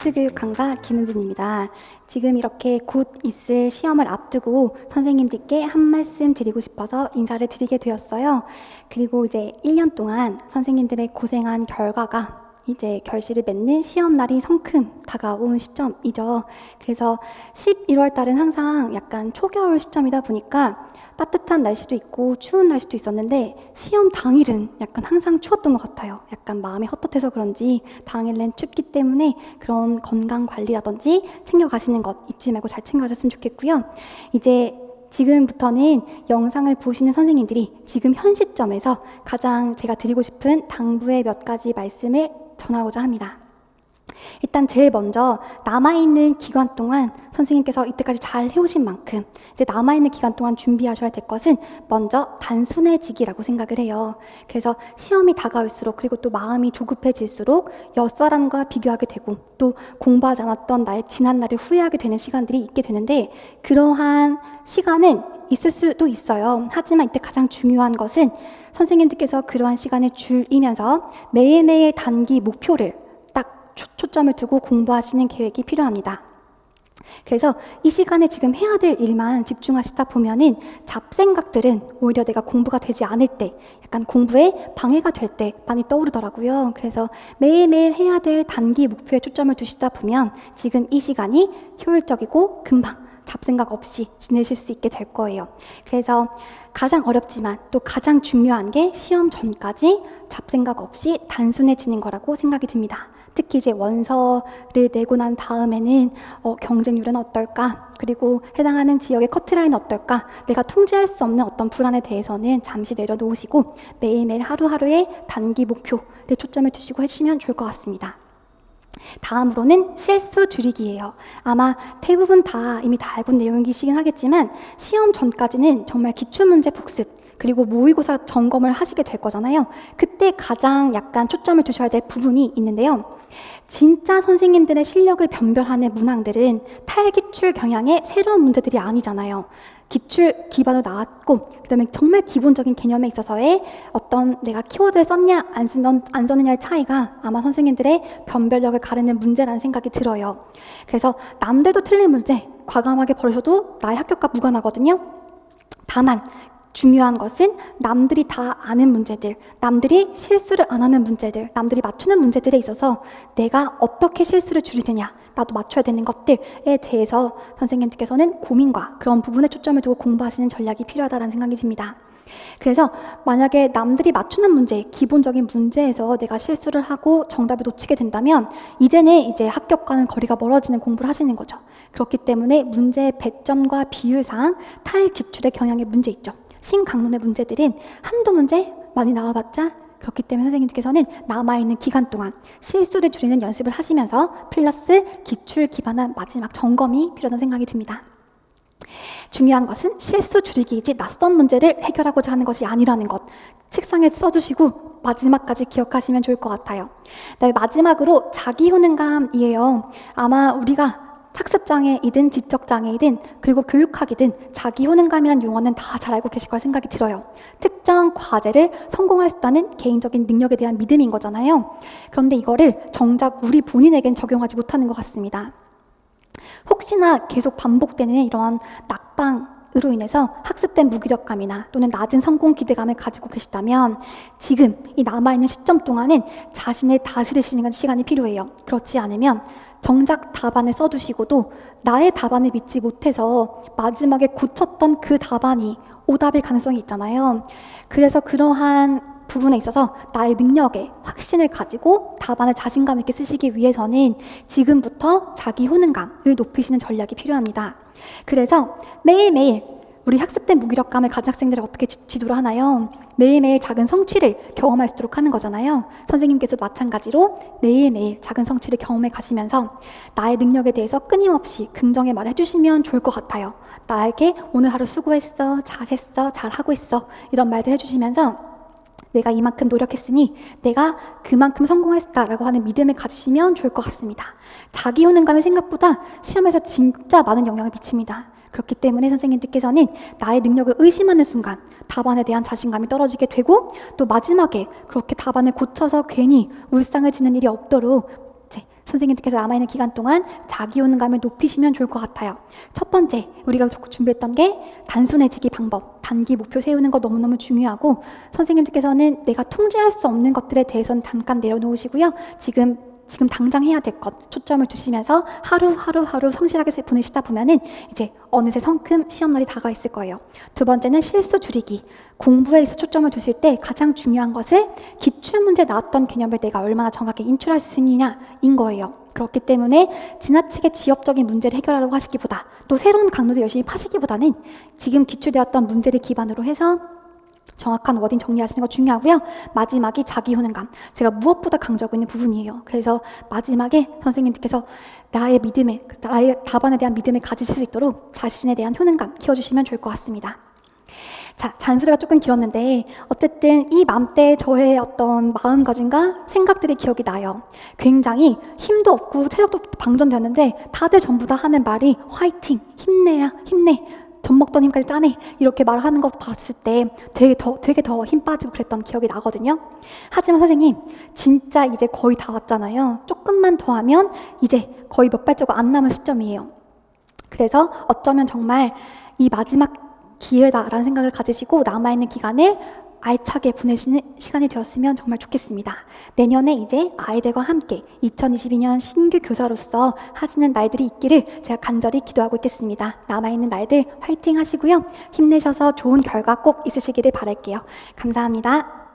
기초교육 강사 김은진입니다. 지금 이렇게 곧 있을 시험을 앞두고 선생님들께 한 말씀 드리고 싶어서 인사를 드리게 되었어요. 그리고 이제 1년 동안 선생님들의 고생한 결과가 이제 결실을 맺는 시험날이 성큼 다가온 시점이죠. 그래서 11월 달은 항상 약간 초겨울 시점이다 보니까 따뜻한 날씨도 있고 추운 날씨도 있었는데 시험 당일은 약간 항상 추웠던 것 같아요. 약간 마음이 헛헛해서 그런지 당일은 춥기 때문에 그런 건강 관리라든지 챙겨가시는 것 잊지 말고 잘 챙겨가셨으면 좋겠고요. 이제 지금부터는 영상을 보시는 선생님들이 지금 현 시점에서 가장 제가 드리고 싶은 당부의 몇 가지 말씀을 전하고자 합니다. 일단 제일 먼저 남아있는 기간 동안 선생님께서 이때까지 잘 해오신 만큼 이제 남아있는 기간 동안 준비하셔야 될 것은 먼저 단순해지기라고 생각을 해요. 그래서 시험이 다가올수록 그리고 또 마음이 조급해질수록 옆사람과 비교하게 되고 또 공부하지 않았던 나의 지난 날을 후회하게 되는 시간들이 있게 되는데 그러한 시간은 있을 수도 있어요. 하지만 이때 가장 중요한 것은 선생님들께서 그러한 시간을 줄이면서 매일매일 단기 목표를 초점을 두고 공부하시는 계획이 필요합니다. 그래서 이 시간에 지금 해야 될 일만 집중하시다 보면은 잡생각들은 오히려 내가 공부가 되지 않을 때, 약간 공부에 방해가 될 때 많이 떠오르더라고요. 그래서 매일매일 해야 될 단기 목표에 초점을 두시다 보면 지금 이 시간이 효율적이고 금방 잡생각 없이 지내실 수 있게 될 거예요. 그래서 가장 어렵지만 또 가장 중요한 게 시험 전까지 잡생각 없이 단순해지는 거라고 생각이 듭니다. 특히 이제 원서를 내고 난 다음에는 경쟁률은 어떨까? 그리고 해당하는 지역의 커트라인은 어떨까? 내가 통제할 수 없는 어떤 불안에 대해서는 잠시 내려놓으시고 매일매일 하루하루의 단기 목표에 초점을 두시고 하시면 좋을 것 같습니다. 다음으로는 실수 줄이기예요. 아마 대부분 다 이미 다 알고 있는 내용이시긴 하겠지만 시험 전까지는 정말 기출문제 복습 그리고 모의고사 점검을 하시게 될 거잖아요. 그때 가장 약간 초점을 두셔야 될 부분이 있는데요. 진짜 선생님들의 실력을 변별하는 문항들은 탈기출 경향의 새로운 문제들이 아니잖아요. 기출 기반으로 나왔고 그다음에 정말 기본적인 개념에 있어서의 어떤 내가 키워드를 썼냐 안 썼느냐의 차이가 아마 선생님들의 변별력을 가르는 문제라는 생각이 들어요. 그래서 남들도 틀린 문제 과감하게 버리셔도 나의 합격과 무관하거든요. 다만 중요한 것은 남들이 다 아는 문제들, 남들이 실수를 안 하는 문제들, 남들이 맞추는 문제들에 있어서 내가 어떻게 실수를 줄이느냐, 나도 맞춰야 되는 것들에 대해서 선생님들께서는 고민과 그런 부분에 초점을 두고 공부하시는 전략이 필요하다는 생각이 듭니다. 그래서 만약에 남들이 맞추는 문제, 기본적인 문제에서 내가 실수를 하고 정답을 놓치게 된다면 이제는 이제 합격과는 거리가 멀어지는 공부를 하시는 거죠. 그렇기 때문에 문제의 배점과 비율상 탈기출의 경향의 문제 있죠. 신강론의 문제들은 한두 문제 많이 나와봤자 그렇기 때문에 선생님들께서는 남아있는 기간 동안 실수를 줄이는 연습을 하시면서 플러스 기출 기반한 마지막 점검이 필요하다는 생각이 듭니다. 중요한 것은 실수 줄이기이지 낯선 문제를 해결하고자 하는 것이 아니라는 것 책상에 써주시고 마지막까지 기억하시면 좋을 것 같아요. 그다음에 마지막으로 자기효능감이에요. 아마 우리가 학습장애이든 지적장애이든 그리고 교육학이든 자기효능감이라는 용어는 다 잘 알고 계실 거라 생각이 들어요. 특정 과제를 성공할 수 있다는 개인적인 능력에 대한 믿음인 거잖아요. 그런데 이거를 정작 우리 본인에겐 적용하지 못하는 것 같습니다. 혹시나 계속 반복되는 이러한 낙방으로 인해서 학습된 무기력감이나 또는 낮은 성공 기대감을 가지고 계시다면 지금 이 남아있는 시점 동안은 자신을 다스리시는 시간이 필요해요. 그렇지 않으면 정작 답안을 써두시고도 나의 답안을 믿지 못해서 마지막에 고쳤던 그 답안이 오답일 가능성이 있잖아요. 그래서 그러한 부분에 있어서 나의 능력에 확신을 가지고 답안을 자신감 있게 쓰시기 위해서는 지금부터 자기 효능감을 높이시는 전략이 필요합니다. 그래서 매일매일 우리 학습된 무기력감을 가진 학생들을 어떻게 지도를 하나요? 매일매일 작은 성취를 경험할 수 있도록 하는 거잖아요. 선생님께서도 마찬가지로 매일매일 작은 성취를 경험해 가시면서 나의 능력에 대해서 끊임없이 긍정의 말을 해주시면 좋을 것 같아요. 나에게 오늘 하루 수고했어, 잘했어, 잘하고 있어 이런 말들 해주시면서 내가 이만큼 노력했으니 내가 그만큼 성공할 수 있다라고 하는 믿음을 가지시면 좋을 것 같습니다. 자기 효능감이 생각보다 시험에서 진짜 많은 영향을 미칩니다. 그렇기 때문에 선생님들께서는 나의 능력을 의심하는 순간 답안에 대한 자신감이 떨어지게 되고 또 마지막에 그렇게 답안을 고쳐서 괜히 울상을 지는 일이 없도록 이제 선생님들께서 남아있는 기간 동안 자기 효능감을 높이시면 좋을 것 같아요. 첫 번째, 우리가 준비했던 게 단순해지기 방법, 단기 목표 세우는 거 너무너무 중요하고, 선생님들께서는 내가 통제할 수 없는 것들에 대해서는 잠깐 내려놓으시고요. 지금 당장 해야 될 것 초점을 두시면서 하루 성실하게 보내시다 보면은 이제 어느새 성큼 시험날이 다가와 있을 거예요. 두 번째는 실수 줄이기. 공부에 있어 초점을 두실 때 가장 중요한 것을 기출문제 나왔던 개념을 내가 얼마나 정확하게 인출할 수 있느냐인 거예요. 그렇기 때문에 지나치게 지엽적인 문제를 해결하려고 하시기보다, 또 새로운 강도를 열심히 파시기보다는 지금 기출되었던 문제를 기반으로 해서 정확한 워딩 정리하시는 거 중요하고요. 마지막이 자기 효능감. 제가 무엇보다 강조하고 있는 부분이에요. 그래서 마지막에 선생님들께서 나의 답안에 대한 믿음을 가지실 수 있도록 자신에 대한 효능감 키워주시면 좋을 것 같습니다. 자, 잔소리가 조금 길었는데 어쨌든 이 맘때 저의 어떤 마음가짐과 생각들이 기억이 나요. 굉장히 힘도 없고 체력도 방전되었는데 다들 전부 다 하는 말이 화이팅, 힘내야, 힘내, 젖 먹던 힘까지 짜네, 이렇게 말하는 거 봤을 때 되게 더 힘 빠지고 그랬던 기억이 나거든요. 하지만 선생님, 진짜 이제 거의 다 왔잖아요. 조금만 더 하면 이제 거의 몇 발자국 안 남은 시점이에요. 그래서 어쩌면 정말 이 마지막 기회다라는 생각을 가지시고 남아있는 기간을 알차게 보내시는 시간이 되었으면 정말 좋겠습니다. 내년에 이제 아이들과 함께 2022년 신규 교사로서 하시는 날들이 있기를 제가 간절히 기도하고 있겠습니다. 남아있는 날들 화이팅 하시고요. 힘내셔서 좋은 결과 꼭 있으시기를 바랄게요. 감사합니다.